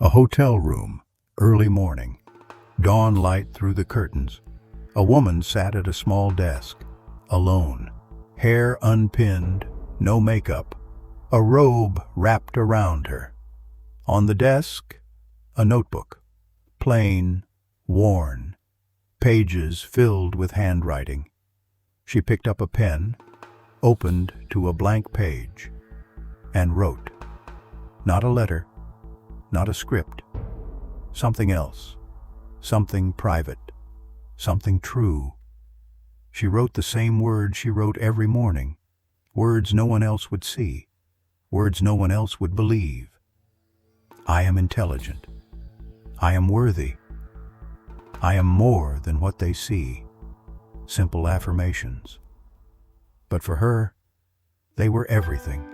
A hotel room, early morning, dawn light through the curtains. A woman sat at a small desk, alone, hair unpinned, no makeup, a robe wrapped around her. On the desk, a notebook, plain, worn, pages filled with handwriting. She picked up a pen, opened to a blank page, and wrote. Not a letter, not a script, something else, something private, something true. She wrote the same words she wrote every morning, words no one else would see, words no one else would believe. I am intelligent. I am worthy. I am more than what they see. Simple affirmations. But for her, they were everything,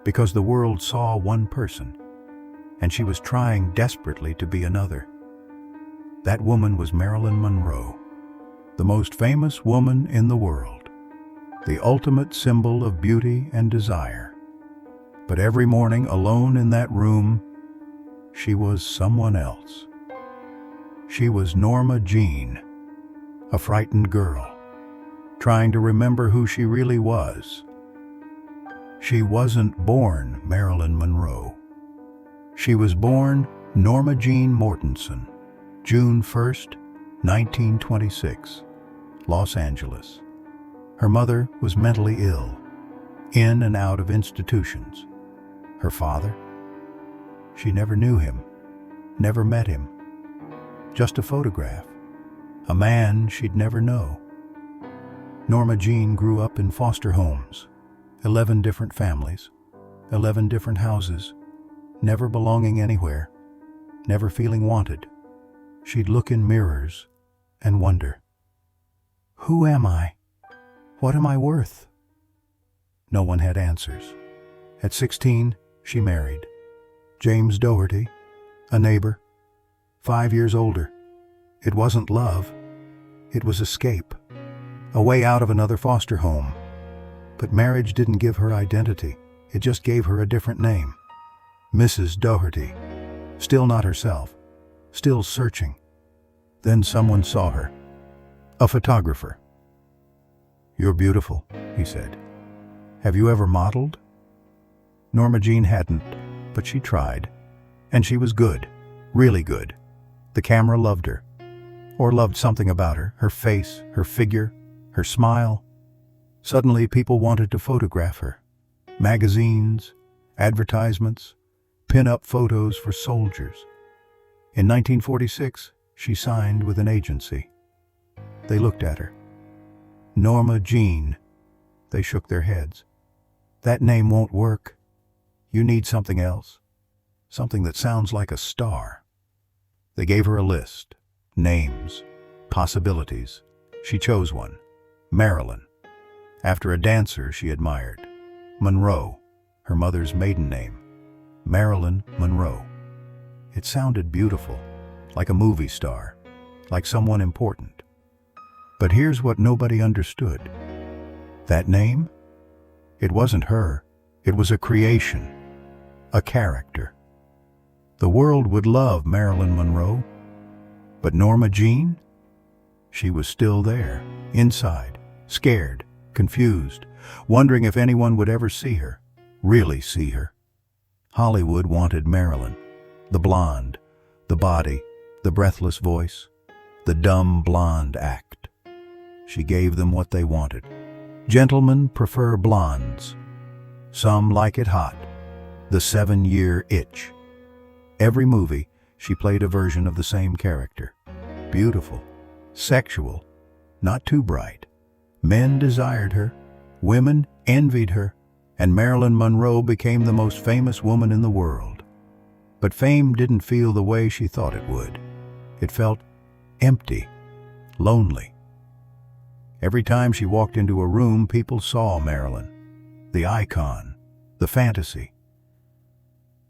because the world saw one person, and she was trying desperately to be another. That woman was Marilyn Monroe, the most famous woman in the world, the ultimate symbol of beauty and desire. But every morning, alone in that room, she was someone else. She was Norma Jeane, a frightened girl, trying to remember who she really was. She wasn't born Marilyn Monroe. She was born Norma Jeane Mortensen, June 1st, 1926, Los Angeles. Her mother was mentally ill, in and out of institutions. Her father? She never knew him, never met him. Just a photograph, a man she'd never know. Norma Jeane grew up in foster homes, 11 different families, 11 different houses, never belonging anywhere, never feeling wanted. She'd look in mirrors and wonder, who am I? What am I worth? No one had answers. At 16, she married James Doherty, a neighbor, 5 years older. It wasn't love, it was escape, a way out of another foster home. But marriage didn't give her identity, it just gave her a different name. Mrs. Doherty, still not herself, still searching. Then someone saw her, a photographer. "You're beautiful," he said. "Have you ever modeled?" Norma Jeane hadn't, but she tried. And she was good, really good. The camera loved her, or loved something about her, her face, her figure, her smile. Suddenly people wanted to photograph her. Magazines, advertisements, pin-up photos for soldiers. In 1946, she signed with an agency. They looked at her. Norma Jeane. They shook their heads. "That name won't work. You need something else. Something that sounds like a star." They gave her a list. Names. Possibilities. She chose one. Marilyn. After a dancer she admired. Monroe. Her mother's maiden name. Marilyn Monroe. It sounded beautiful, like a movie star, like someone important. But here's what nobody understood. That name? It wasn't her. It was a creation, a character. The world would love Marilyn Monroe, but Norma Jeane? She was still there, inside, scared, confused, wondering if anyone would ever see her, really see her. Hollywood wanted Marilyn, the blonde, the body, the breathless voice, the dumb blonde act. She gave them what they wanted. Gentlemen prefer blondes. Some like it hot, the 7-year itch. Every movie, she played a version of the same character. Beautiful, sexual, not too bright. Men desired her, women envied her, and Marilyn Monroe became the most famous woman in the world. But fame didn't feel the way she thought it would. It felt empty, lonely. Every time she walked into a room, people saw Marilyn, the icon, the fantasy.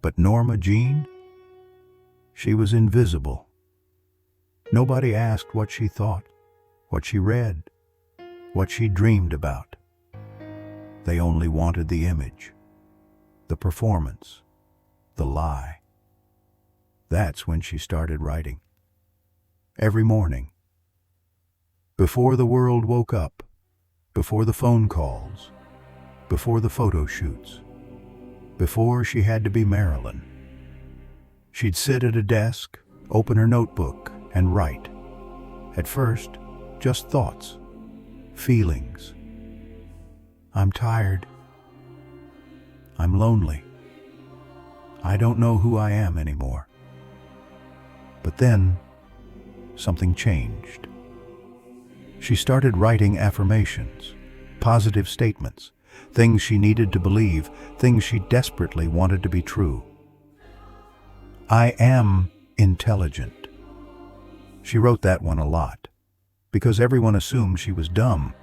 But Norma Jeane? She was invisible. Nobody asked what she thought, what she read, what she dreamed about. They only wanted the image, the performance, the lie. That's when she started writing. Every morning. Before the world woke up, before the phone calls, before the photo shoots, before she had to be Marilyn. She'd sit at a desk, open her notebook, and write. At first, just thoughts, feelings. I'm tired. I'm lonely. I don't know who I am anymore. But then, something changed. She started writing affirmations, positive statements, things she needed to believe, things she desperately wanted to be true. I am intelligent. She wrote that one a lot, because everyone assumed she was dumb.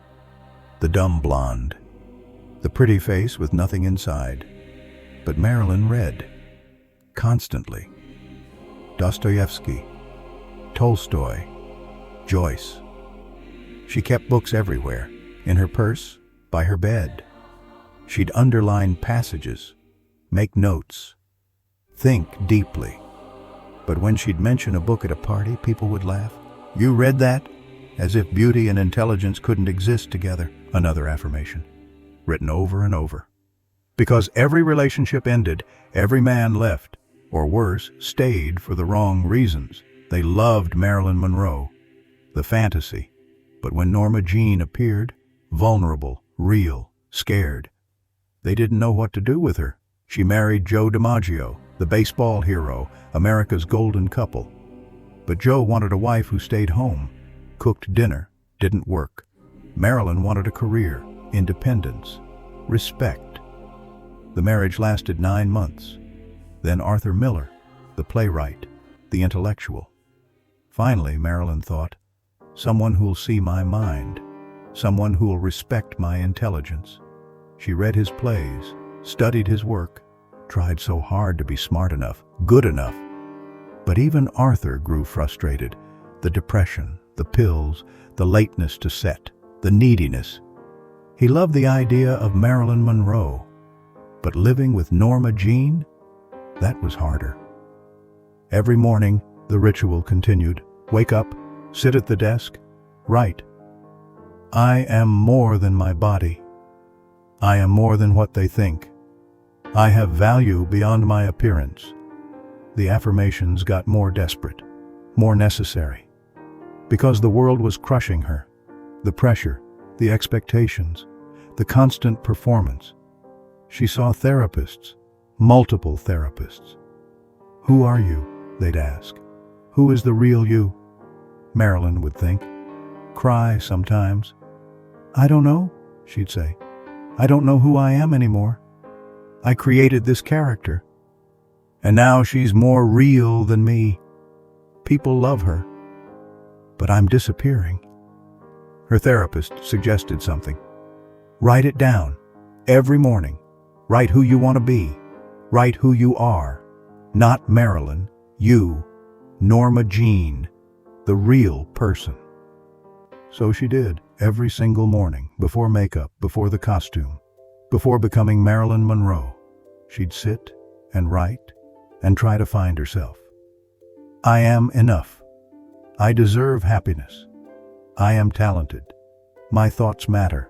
The dumb blonde, the pretty face with nothing inside. But Marilyn read, constantly. Dostoevsky, Tolstoy, Joyce. She kept books everywhere, in her purse, by her bed. She'd underline passages, make notes, think deeply. But when she'd mention a book at a party, people would laugh. You read that? As if beauty and intelligence couldn't exist together. Another affirmation, written over and over. Because every relationship ended, every man left, or worse, stayed for the wrong reasons. They loved Marilyn Monroe, the fantasy. But when Norma Jeane appeared, vulnerable, real, scared, they didn't know what to do with her. She married Joe DiMaggio, the baseball hero, America's golden couple. But Joe wanted a wife who stayed home, cooked dinner, didn't work. Marilyn wanted a career, independence, respect. The marriage lasted 9 months. Then Arthur Miller, the playwright, the intellectual. Finally, Marilyn thought, someone who'll see my mind, someone who'll respect my intelligence. She read his plays, studied his work, tried so hard to be smart enough, good enough. But even Arthur grew frustrated. The depression, the pills, the lateness to set, the neediness. He loved the idea of Marilyn Monroe, but living with Norma Jeane, that was harder. Every morning, the ritual continued. Wake up, sit at the desk, write. I am more than my body. I am more than what they think. I have value beyond my appearance. The affirmations got more desperate, more necessary. Because the world was crushing her. The pressure, the expectations, the constant performance. She saw therapists, multiple therapists. Who are you? They'd ask. Who is the real you? Marilyn would think. Cry sometimes. I don't know, she'd say. I don't know who I am anymore. I created this character. And now she's more real than me. People love her. But I'm disappearing. Her therapist suggested something. Write it down. Every morning. Write who you want to be. Write who you are. Not Marilyn. You. Norma Jeane. The real person. So she did, every single morning, before makeup, before the costume, before becoming Marilyn Monroe. She'd sit and write and try to find herself. I am enough. I deserve happiness. I am talented. My thoughts matter.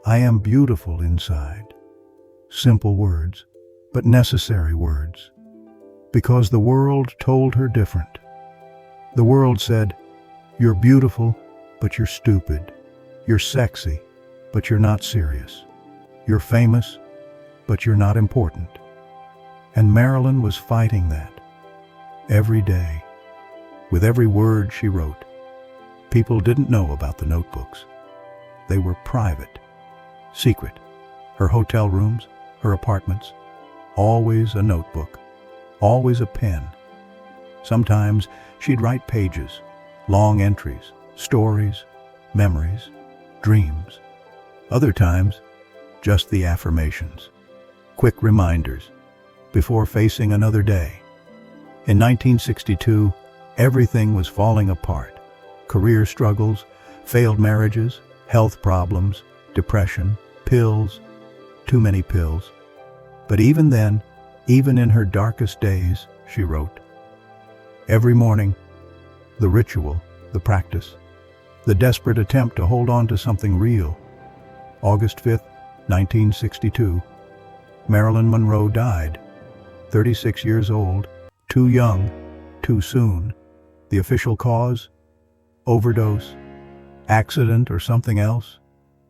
I am beautiful inside. Simple words, but necessary words. Because the world told her different. The world said, you're beautiful, but you're stupid. You're sexy, but you're not serious. You're famous, but you're not important. And Marilyn was fighting that. Every day. With every word she wrote. People didn't know about the notebooks. They were private, secret. Her hotel rooms, her apartments, always a notebook, always a pen. Sometimes she'd write pages, long entries, stories, memories, dreams. Other times, just the affirmations, quick reminders, before facing another day. In 1962, everything was falling apart. Career struggles, failed marriages, health problems, depression, pills, too many pills. But even then, even in her darkest days, she wrote, Every morning, the ritual, the practice, the desperate attempt to hold on to something real. August 5th, 1962, Marilyn Monroe died, 36 years old, too young, too soon. The official cause? Overdose? Accident or something else?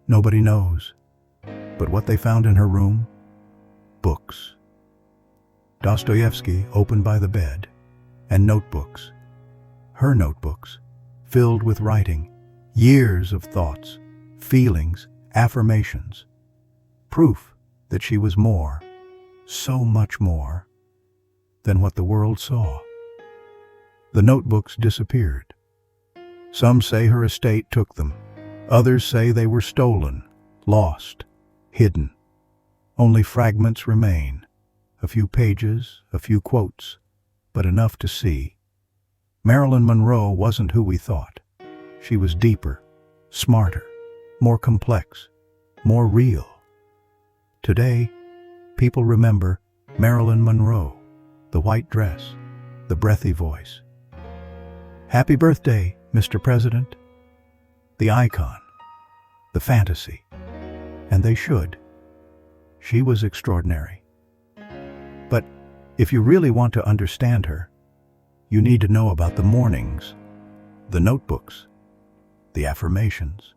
Nobody knows. But what they found in her room? Books. Dostoevsky opened by the bed, and notebooks. Her notebooks, filled with writing, years of thoughts, feelings, affirmations. Proof that she was more, so much more, than what the world saw. The notebooks disappeared. Some say her estate took them. Others say they were stolen, lost, hidden. Only fragments remain. A few pages, a few quotes, but enough to see. Marilyn Monroe wasn't who we thought. She was deeper, smarter, more complex, more real. Today, people remember Marilyn Monroe, the white dress, the breathy voice. Happy birthday, Mr. President. The icon, the fantasy, and they should. She was extraordinary. But if you really want to understand her, you need to know about the mornings, the notebooks, the affirmations,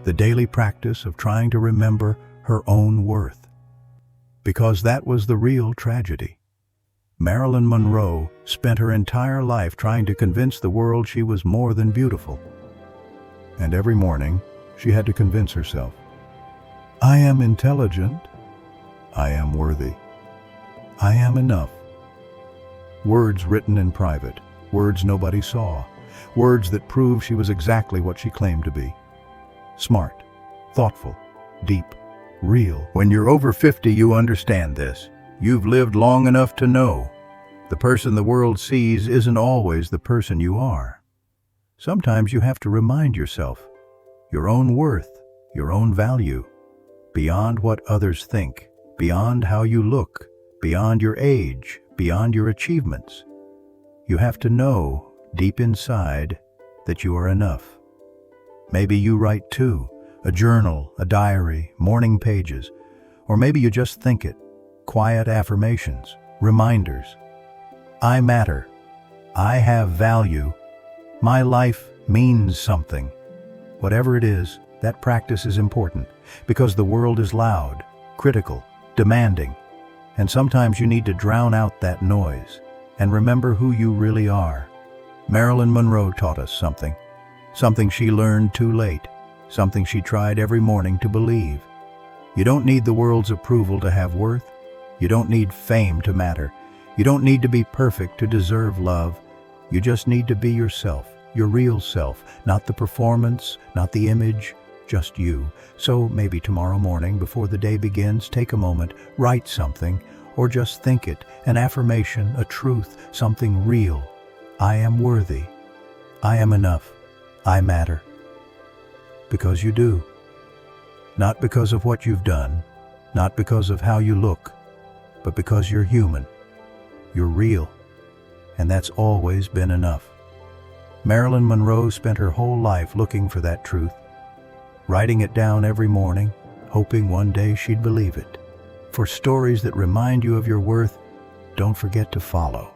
the daily practice of trying to remember her own worth. Because that was the real tragedy. Marilyn Monroe spent her entire life trying to convince the world she was more than beautiful. And every morning, she had to convince herself, I am intelligent, I am worthy, I am enough. Words written in private, words nobody saw, words that prove she was exactly what she claimed to be. Smart, thoughtful, deep, real. When you're over 50, you understand this. You've lived long enough to know the person the world sees isn't always the person you are. Sometimes you have to remind yourself your own worth, your own value, beyond what others think, beyond how you look, beyond your age, beyond your achievements. You have to know deep inside that you are enough. Maybe you write too, a journal, a diary, morning pages, or maybe you just think it, quiet affirmations, reminders. I matter. I have value. My life means something. Whatever it is, that practice is important because the world is loud, critical, demanding, and sometimes you need to drown out that noise and remember who you really are. Marilyn Monroe taught us something she learned too late, something she tried every morning to believe. You don't need the world's approval to have worth. You don't need fame to matter. You don't need to be perfect to deserve love. You just need to be yourself, your real self, not the performance, not the image, just you. So maybe tomorrow morning, before the day begins, take a moment, write something, or just think it, an affirmation, a truth, something real. I am worthy. I am enough. I matter. Because you do. Not because of what you've done, not because of how you look, but because you're human. You're real. And that's always been enough. Marilyn Monroe spent her whole life looking for that truth, writing it down every morning, hoping one day she'd believe it. For stories that remind you of your worth, don't forget to follow.